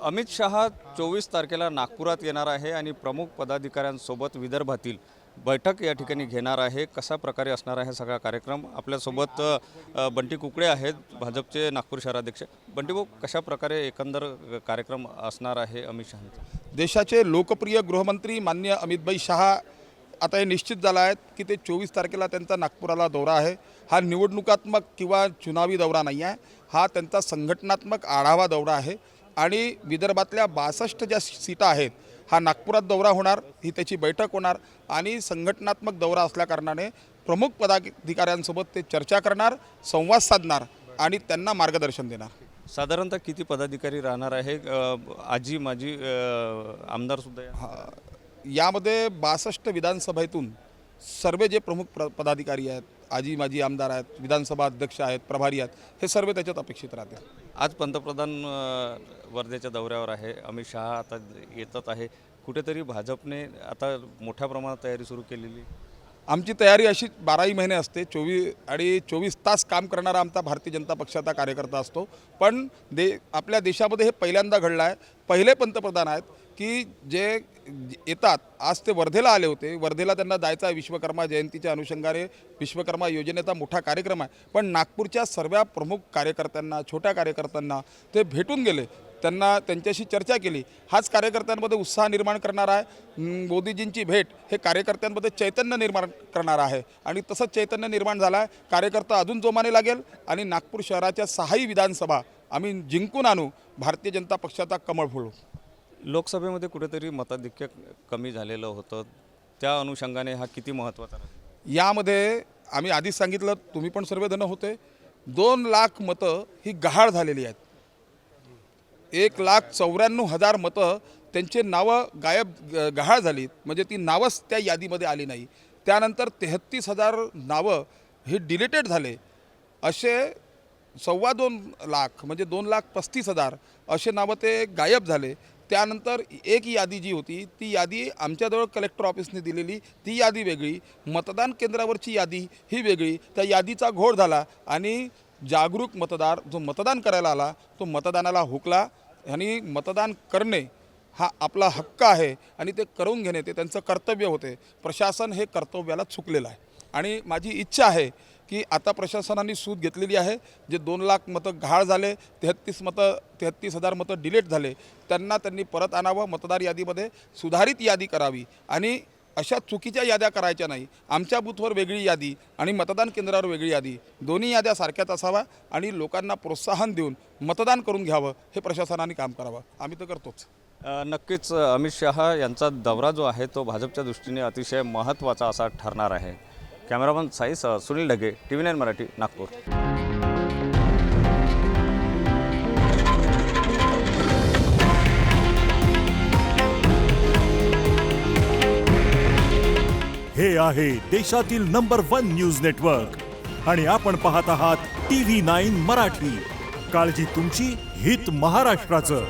अमित शहा 24 तारखेला नागपुरात येणार आहे आणि प्रमुख पदाधिकाऱ्यांसोबत विदर्भातील बैठक या ठिकाणी घेणार आहे। कशा प्रकारे असणार आहे सगळा कार्यक्रम? आपल्यासोबत बंटी कुकडे आहेत, भाजपचे नागपूर शहराध्यक्ष। बंटी भाऊ, कशा प्रकारे एकंदर कार्यक्रम असणार आहे अमित शहांचा? देशाचे लोकप्रिय गृहमंत्री माननीय अमितभाई शहा आता हे निश्चित झाला आहे की ते 24 तारखेला त्यांचा नागपुराला दौरा आहे। हा निवडणुकात्मक किंवा चुनावी दौरा नाही आहे, हा त्यांचा संघटनात्मक आढावा दौरा आहे आणि विदर्भातल्या 62 ज्या सीटा आहेत हा नागपुरात दौरा होणार, ही त्याची बैठक होणार आणि संघटनात्मक दौरा असल्याकारणाने प्रमुख पदाधिकाऱ्यांसोबत ते चर्चा करणार, संवाद साधणार आणि त्यांना मार्गदर्शन देणार। साधारणतः किती पदाधिकारी राहणार आहे? आजी माजी आमदार सुद्धा यामध्ये 62 विधानसभेतून सर्व जे प्रमुख पदाधिकारी आहेत, आजी माजी आमदार आहेत, विधानसभा अध्यक्ष आहेत, प्रभारी आहेत, हे सर्व त्याच्यात अपेक्षित राहतील। आज पंतप्रधान वर्धेच्या दौऱ्यावर आहे, अमित शहा आता येतात आहे। कुठेतरी भाजपने आता मोठ्या प्रमाणात तयारी सुरू केलेली? आमची तयारी अशी 12ही महिने असते, 24 तास काम करणारा आमचा भारतीय जनता पक्षाचा कार्यकर्ता असतो। पण आपल्या देशामध्ये हे पहिल्यांदा घडलं आहे, पहिले पंतप्रधान आहेत की जे येतात। आज ते वर्धेला आले होते, वर्धेला त्यांना जायचा विश्वकर्मा जयंतीच्या अनुषंगाने विश्वकर्मा योजनेचा मोठा कार्यक्रम आहे, पण नागपूरच्या सर्व प्रमुख कार्यकर्त्यांना, छोट्या कार्यकर्त्यांना ते भेटून गेले, त्यांना त्यांच्याशी चर्चा केली। हाच कार्यकर्त्यांमध्ये उत्साह निर्माण करणार आहे। मोदीजींची भेट हे कार्यकर्त्यांमध्ये चैतन्य निर्माण करणार आहे आणि तसंच चैतन्य निर्माण झाला आहे। कार्यकर्ता अजून जोमाने लागेल आणि नागपूर शहराच्या 6ही विधानसभा आम्ही जिंकून आणू, भारतीय जनता पक्षाचा कमळ फुलू। लोकसभेमध्ये कुठेतरी मताधिक्य कमी झालेलं होतं, त्या अनुषंगाने हा किती महत्त्वाचा आहे? यामध्ये आम्ही आधीच सांगितलं, तुम्ही पण सर्वजण होते, 2 लाख मतं ही गहाळ झालेली आहेत। 1,94,000 मतं त्यांचे नावं गहाळ झाली, म्हणजे ती नावंच त्या यादीमध्ये आली नाही। त्यानंतर 33,000 नावं ही डिलीटेड झाले। असे 2.25 लाख म्हणजे 2,35,000 असे नावं ते गायब झाले। त्यानंतर एक यादी जी होती ती यादी आमच्याजवळ कलेक्टर ऑफिसने दिलेली, ती यादी वेगळी, मतदान केंद्रावरची यादी ही वेगळी। त्या यादीचा घोळ झाला आणि जागरूक मतदार जो मतदान करायला आला तो मतदानाला हुकला आणि मतदान करणे हा आपला हक्क आहे आणि ते करून घेणे ते त्यांचं कर्तव्य होते। प्रशासन हे कर्तव्याला चुकलेलं आहे आणि माझी इच्छा आहे की आता प्रशासनाने सूट घेतलेली आहे। जे 2 लाख मतं गहाळ झाले, 33,000 मतं डिलीट झाले, त्यांनी परत आणावं, मतदार यादीमध्ये सुधारित यादी करावी आणि अशा चुकीच्या याद्या करायच्या नाही। आमच्या बूथवर वेगळी यादी आणि मतदान केंद्रावर वेगळी यादी, दोन्ही याद्या सारख्याच असाव्या आणि लोकांना प्रोत्साहन देऊन मतदान करून घ्यावं, हे प्रशासनाने काम करावं। आम्ही तर करतोच। नक्कीच अमित शहा यांचा दौरा जो आहे तो भाजपच्या दृष्टीने अतिशय महत्त्वाचा असा ठरणार आहे। कॅमेरामन साईसह सुनील ढगे, TV9 मराठी, नागपूर। हे आहे देशातील नंबर 1 न्यूज नेटवर्क आणि आपण पाहत आहात TV9 मराठी। काळजी तुमची, हित महाराष्ट्राचं।